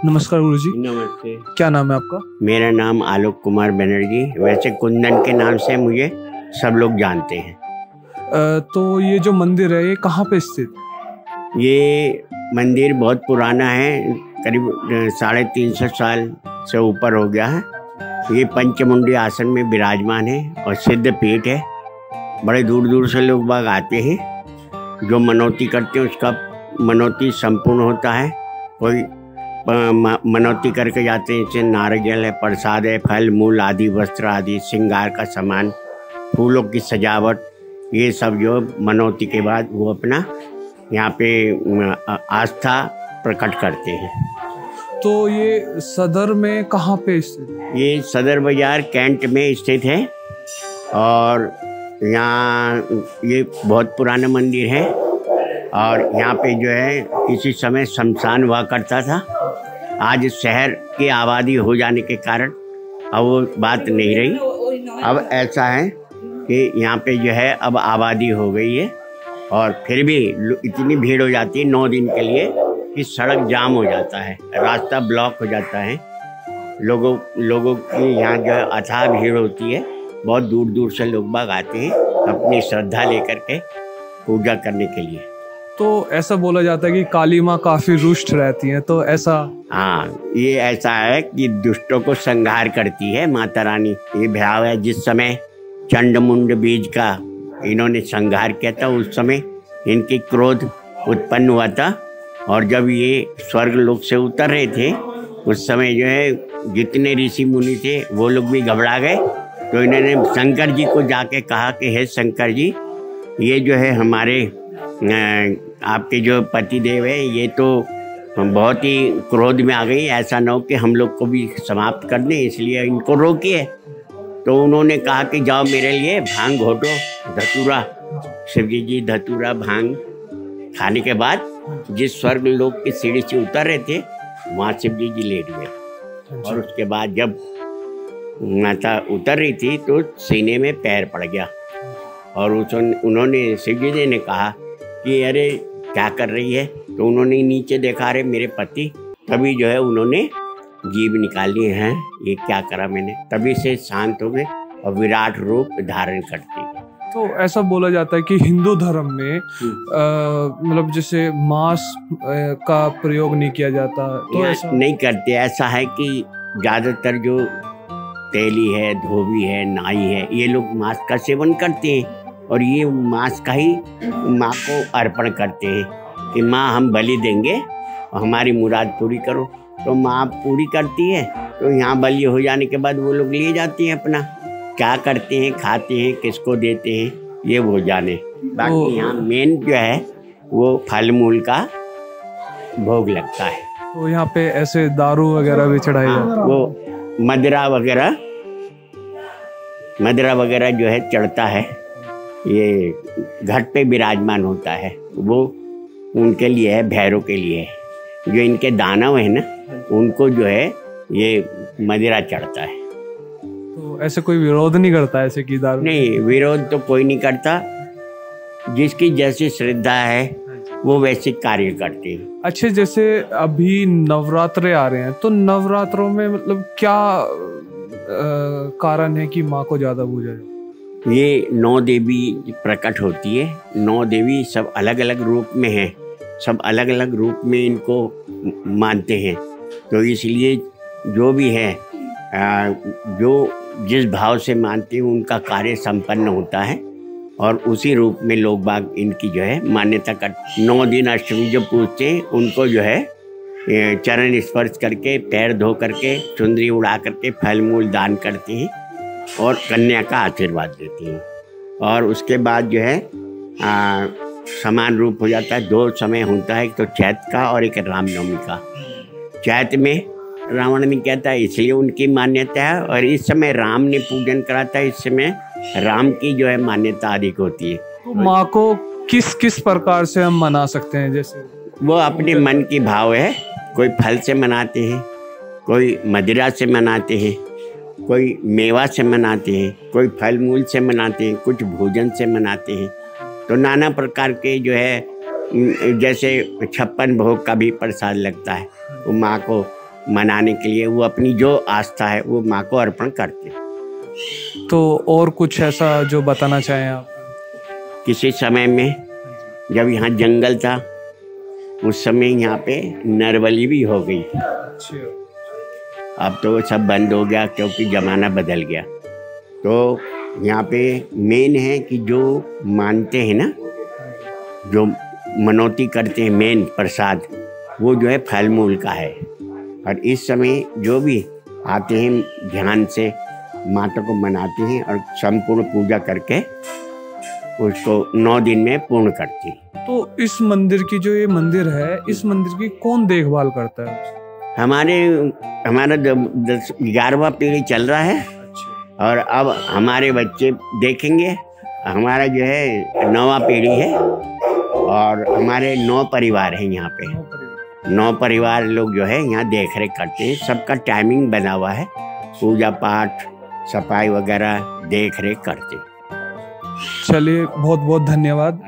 नमस्कार गुरुजी। नमस्ते। क्या नाम है आपका? मेरा नाम आलोक कुमार बनर्जी, वैसे कुंदन के नाम से मुझे सब लोग जानते हैं। तो ये जो मंदिर है ये कहाँ पे स्थित? ये मंदिर बहुत पुराना है, करीब 350 साल से ऊपर हो गया है। ये पंचमुंडी आसन में विराजमान है और सिद्ध पीठ है। बड़े दूर दूर से लोग बाग आते हैं, जो मनौती करते हैं उसका मनौती संपूर्ण होता है। कोई मनौती करके जाते हैं, जैसे नारियल है, प्रसाद है, फल मूल आदि, वस्त्र आदि, श्रृंगार का सामान, फूलों की सजावट, ये सब जो मनौती के बाद वो अपना यहाँ पे आस्था प्रकट करते हैं। तो ये सदर में कहाँ पे स्थित? ये सदर बाजार कैंट में स्थित है और यहाँ ये बहुत पुराना मंदिर है और यहाँ पे जो है किसी समय शमशान हुआ करता था। आज शहर की आबादी हो जाने के कारण अब वो बात नहीं रही। अब ऐसा है कि यहाँ पे जो है अब आबादी हो गई है और फिर भी इतनी भीड़ हो जाती है 9 दिन के लिए कि सड़क जाम हो जाता है, रास्ता ब्लॉक हो जाता है। लोगों की यहाँ जो अथाह भीड़ होती है, बहुत दूर दूर से लोग बाग आते हैं अपनी श्रद्धा लेकर के पूजा करने के लिए। तो ऐसा बोला जाता है कि काली माँ काफी रुष्ट रहती हैं, तो ऐसा? हाँ, ये ऐसा है कि दुष्टों को संहार करती है माता रानी। ये भाव है, जिस समय चंडमुंड बीज का इन्होंने संहार किया था उस समय इनकी क्रोध उत्पन्न हुआ था और जब ये स्वर्ग लोक से उतर रहे थे उस समय जो है जितने ऋषि मुनि थे वो लोग भी घबरा गए। तो इन्होंने शंकर जी को जाके कहा कि हे शंकर जी, ये जो है हमारे आपके जो पति देव है ये तो बहुत ही क्रोध में आ गई, ऐसा न हो कि हम लोग को भी समाप्त कर दें, इसलिए इनको रोकिए। तो उन्होंने कहा कि जाओ मेरे लिए भांग घोटो, धतूरा। शिवजी जी धतूरा भांग खाने के बाद जिस स्वर्ग लोक की सीढ़ी से उतर रहे थे वहाँ शिवजी जी लेट गए और उसके बाद जब माता उतर रही थी तो सीने में पैर पड़ गया और उन्होंने शिवजी जी ने कहा कि अरे क्या कर रही है। तो उन्होंने नीचे देखा, अरे मेरे पति। तभी जो है उन्होंने जीभ निकाली है, ये क्या करा मैंने। तभी से शांत हो गए और विराट रूप धारण करती है। तो ऐसा बोला जाता है कि हिंदू धर्म में मतलब जैसे मांस का प्रयोग नहीं किया जाता, तो ऐसा नहीं करते। ऐसा है कि ज़्यादातर जो तेली है, धोबी है, नाई है, ये लोग मांस का सेवन करते हैं और ये मांस का ही माँ को अर्पण करते हैं कि माँ हम बलि देंगे और हमारी मुराद पूरी करो। तो माँ पूरी करती है तो यहाँ बलि हो जाने के बाद वो लोग लिए जाते हैं, अपना क्या करते हैं, खाते हैं, किसको देते हैं, ये वो जाने। बाकी यहाँ मेन जो है वो फल मूल का भोग लगता है। तो यहाँ पे ऐसे दारू वगैरह भी चढ़ाई जाती है? वो मदरा वगैरह जो है चढ़ता है, ये घट पे विराजमान होता है, वो उनके लिए है, भैरव के लिए है। जो इनके दानव है ना उनको जो है ये मदिरा चढ़ता है। तो ऐसे कोई विरोध नहीं करता ऐसे की दारू? नहीं, विरोध तो कोई नहीं करता, जिसकी जैसी श्रद्धा है वो वैसे कार्य करते हैं। अच्छे, जैसे अभी नवरात्रे आ रहे हैं तो नवरात्रों में मतलब क्या कारण है कि माँ को ज्यादा पूजा जाए? ये 9 देवी प्रकट होती है। 9 देवी सब अलग अलग रूप में हैं, सब अलग अलग रूप में इनको मानते हैं। तो इसलिए जो भी है जो जिस भाव से मानते हैं उनका कार्य संपन्न होता है और उसी रूप में लोग बाग इनकी जो है मान्यता कर 9 दिन अष्टमी जो पूजते हैं उनको जो है चरण स्पर्श करके, पैर धो करके, चुंदरी उड़ा करके फल मूल दान करते हैं और कन्या का आशीर्वाद देती हैं। और उसके बाद जो है समान रूप हो जाता है। 2 समय होता है, एक तो चैत का और एक रामनवमी का। चैत में रावण ने किया था इसलिए उनकी मान्यता है और इस समय राम ने पूजन करा था, इस समय राम की जो है मान्यता अधिक होती है। तो माँ को किस किस प्रकार से हम मना सकते हैं? जैसे वो अपने मन की भाव है, कोई फल से मनाते हैं, कोई मदिरा से मनाते हैं, कोई मेवा से मनाते हैं, कोई फल मूल से मनाते हैं, कुछ भोजन से मनाते हैं। तो नाना प्रकार के जो है जैसे 56 भोग का भी प्रसाद लगता है, वो माँ को मनाने के लिए वो अपनी जो आस्था है वो माँ को अर्पण करते हैं। तो और कुछ ऐसा जो बताना चाहें आप? किसी समय में जब यहाँ जंगल था उस समय यहाँ पे नरबली भी हो गई। अब तो सब बंद हो गया क्योंकि ज़माना बदल गया। तो यहाँ पे मेन है कि जो मानते हैं ना, जो मनौती करते हैं, मेन प्रसाद वो जो है फल मूल का है। और इस समय जो भी आते हैं ध्यान से माता को मनाते हैं और संपूर्ण पूजा करके उसको 9 दिन में पूर्ण करते हैं। तो इस मंदिर की जो ये मंदिर है, इस मंदिर की कौन देखभाल करता है? हमारा 11वां पीढ़ी चल रहा है और अब हमारे बच्चे देखेंगे। हमारा जो है 9वां पीढ़ी है और हमारे 9 परिवार हैं यहाँ पे। 9 परिवार लोग जो है यहाँ देख रेख करते हैं। सबका टाइमिंग बना हुआ है, पूजा पाठ सफाई वगैरह देख रेख करते हैं। चलिए, बहुत बहुत धन्यवाद।